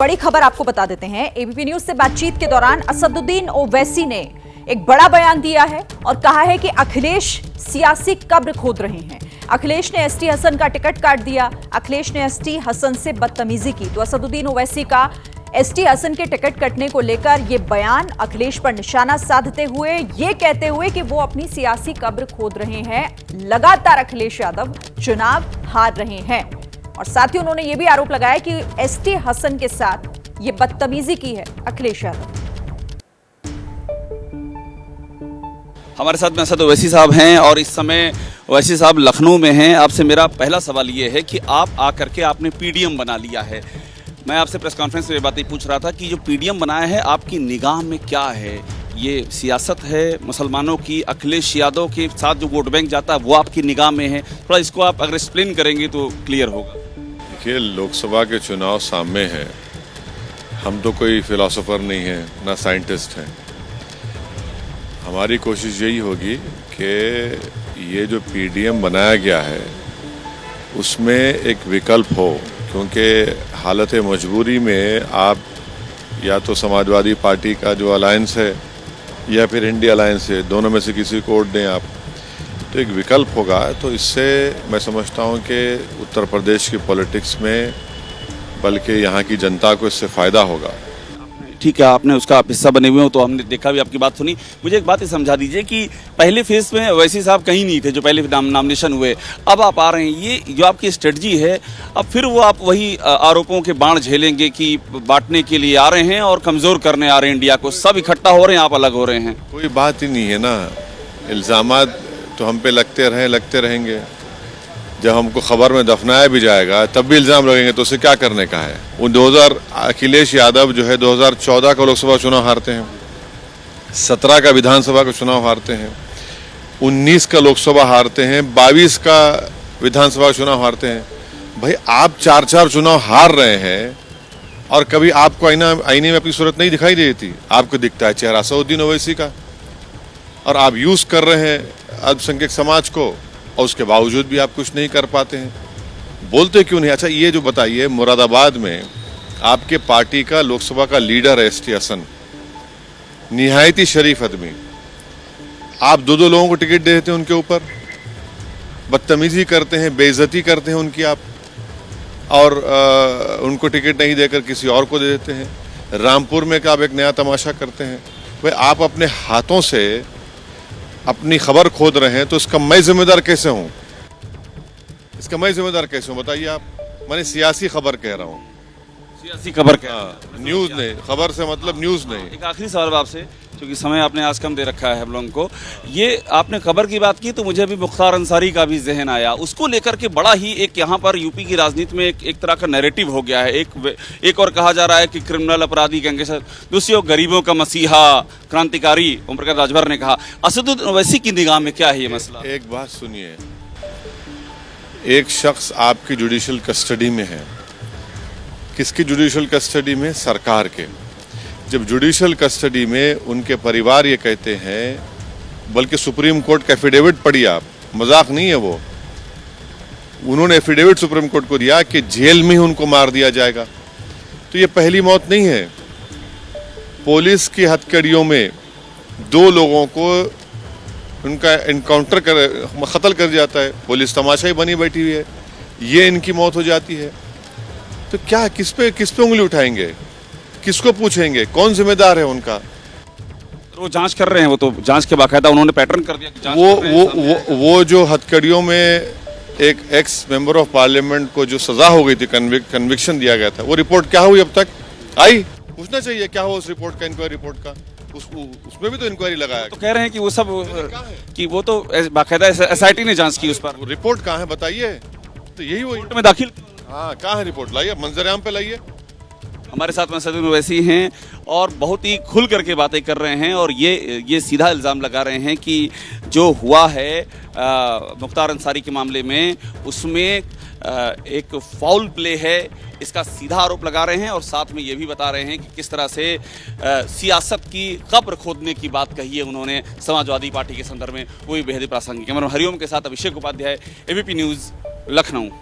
बड़ी खबर आपको बता देते हैं। एबीपी न्यूज से बातचीत के दौरान असदुद्दीन ओवैसी ने एक बड़ा बयान दिया है और कहा है कि अखिलेश सियासी कब्र खोद रहे हैं। अखिलेश ने एसटी हसन का टिकट काट दिया। अखिलेश ने एसटी हसन से बदतमीजी की। तो असदुद्दीन ओवैसी का एसटी हसन के टिकट कटने को लेकर यह बयान अखिलेश पर निशाना साधते हुए ये कहते हुए कि वो अपनी सियासी कब्र खोद रहे हैं। लगातार अखिलेश यादव चुनाव हार रहे हैं और साथ ही उन्होंने ये भी आरोप लगाया कि एसटी हसन के साथ ये बदतमीजी की है अखिलेश यादव। हमारे साथ में असद ओवैसी साहब हैं और इस समय ओवैसी साहब लखनऊ में हैं। आपसे मेरा पहला सवाल ये है कि आप आकर के आपने पीडीएम बना लिया है। मैं आपसे प्रेस कॉन्फ्रेंस में ये बात पूछ रहा था कि जो पीडीएम बनाया है आपकी निगाह में क्या है? ये सियासत है मुसलमानों की, अखिलेश यादव के साथ जो वोट बैंक जाता है वो आपकी निगाह में है? थोड़ा इसको आप अगर एक्सप्लेन करेंगे तो क्लियर होगा। देखिए, लोकसभा के चुनाव सामने हैं। हम तो कोई फिलोसोफर नहीं है, ना साइंटिस्ट हैं। हमारी कोशिश यही होगी कि ये जो पीडीएम बनाया गया है उसमें एक विकल्प हो, क्योंकि हालत मजबूरी में आप या तो समाजवादी पार्टी का जो अलायंस है या फिर इंडिया अलायंस है, दोनों में से किसी को वोट दें आप, तो एक विकल्प होगा। तो इससे मैं समझता हूँ कि उत्तर प्रदेश की पॉलिटिक्स में बल्कि यहाँ की जनता को इससे फ़ायदा होगा। ठीक है, आपने उसका आप हिस्सा बने हुए हो तो हमने देखा भी, आपकी बात सुनी। मुझे एक बात ही समझा दीजिए कि पहले फेज में ओवैसी साहब कहीं नहीं थे, जो पहले नॉमिनेशन हुए, अब आप आ रहे हैं। ये जो आपकी स्ट्रेटजी है, अब फिर वो आप वही आरोपों के बाण झेलेंगे कि बांटने के लिए आ रहे हैं और कमज़ोर करने आ रहे हैं इंडिया को, सब इकट्ठा हो रहे हैं, आप अलग हो रहे हैं? कोई बात ही नहीं है ना। इल्ज़ामात तो हम पे लगते रहेंगे। जब हमको खबर में दफनाया भी जाएगा तब भी इल्ज़ाम लगेंगे, तो उसे क्या करने का है? वो 2000 अखिलेश यादव जो है 2014 का लोकसभा चुनाव हारते हैं, 17 का विधानसभा का चुनाव हारते हैं, 19 का लोकसभा हारते हैं, 22 का विधानसभा चुनाव हारते हैं। भाई, आप 4 चुनाव हार रहे हैं और कभी आपको आईने में अपनी सूरत नहीं दिखाई देती। आपको दिखता है चेहरा असदुद्दीन ओवैसी का, और आप यूज़ कर रहे हैं अल्पसंख्यक समाज को, और उसके बावजूद भी आप कुछ नहीं कर पाते हैं। बोलते क्यों नहीं? अच्छा, ये जो बताइए, मुरादाबाद में आपके पार्टी का लोकसभा का लीडर है एसटी हसन, निहायती शरीफ आदमी, आप दो लोगों को टिकट दे देते हैं, उनके ऊपर बदतमीजी करते हैं, बेइज्जती करते हैं उनकी आप, और उनको टिकट नहीं देकर किसी और को दे देते हैं। रामपुर में का आप एक नया तमाशा करते हैं। भाई, आप अपने हाथों से अपनी खबर खोद रहे हैं, तो इसका मैं जिम्मेदार कैसे हूं? बताइए आप। मैंने सियासी खबर कह रहा हूं, सियासी खबर कह रहा हूं, न्यूज़ नहीं। खबर से मतलब न्यूज़ नहीं। एक आखिरी सवाल आपसे, क्योंकि समय आपने आज कम दे रखा है हम लोगों को। ये आपने खबर की बात की तो मुझे अभी मुख्तार अंसारी का भी जहन आया। उसको लेकर के बड़ा ही एक यहाँ पर यूपी की राजनीति में एक तरह का नैरेटिव हो गया है। एक और कहा जा रहा है कि क्रिमिनल अपराधी गैंगस्टर, दूसरी ओर गरीबों का मसीहा क्रांतिकारी ओम प्रकाश राजभर ने कहा। असदुद्दीन ओवैसी की निगाह में क्या है ये मसला? एक बात सुनिए, एक शख्स आपकी जुडिशियल कस्टडी में है। किसकी जुडिशियल कस्टडी में? सरकार के। जब जुडिशियल कस्टडी में उनके परिवार ये कहते हैं, बल्कि सुप्रीम कोर्ट का एफिडेविट पढ़िए आप, मजाक नहीं है वो, उन्होंने एफिडेविट सुप्रीम कोर्ट को दिया कि जेल में ही उनको मार दिया जाएगा। तो ये पहली मौत नहीं है। पुलिस की हथकड़ियों में 2 लोगों को उनका एनकाउंटर कत्ल कर जाता है, पुलिस तमाशा ही बनी बैठी हुई है, ये इनकी मौत हो जाती है। तो क्या किस पे उंगली उठाएंगे? किसको पूछेंगे? कौन जिम्मेदार है उनका? तो वो जांच कर रहे हैं, वो तो जांच के बाकायदा उन्होंने पैटर्न कर दिया कि जांच वो जो हथकड़ियों में एक एक्स मेंबर ऑफ पार्लियामेंट को जो सजा हो गई थी, कन्विक्शन दिया गया था, वो रिपोर्ट क्या हुई? अब तक आई? पूछना चाहिए क्या हुआ उस रिपोर्ट का, इंक्वायरी रिपोर्ट का। उसमें भी तो इंक्वायरी लगाया। तो कह रहे हैं कि वो सब कि वो तो बाकायदा एसआईटी ने जांच की उस पर। रिपोर्ट कहाँ है बताइए? तो यही हुई में दाखिल। हाँ, कहाँ है रिपोर्ट? लाइए, मंजर-ए-आम पे लाइए। हमारे साथ में असदुद्दीन ओवैसी हैं और बहुत ही खुल करके बातें कर रहे हैं और ये सीधा इल्ज़ाम लगा रहे हैं कि जो हुआ है मुख्तार अंसारी के मामले में, उसमें एक फाउल प्ले है, इसका सीधा आरोप लगा रहे हैं और साथ में ये भी बता रहे हैं कि किस तरह से सियासत की कब्र खोदने की बात कही है उन्होंने समाजवादी पार्टी के संदर्भ में, वो भी बेहद प्रासंगिक है। हरिओम के साथ अभिषेक उपाध्याय, एबीपी न्यूज़, लखनऊ।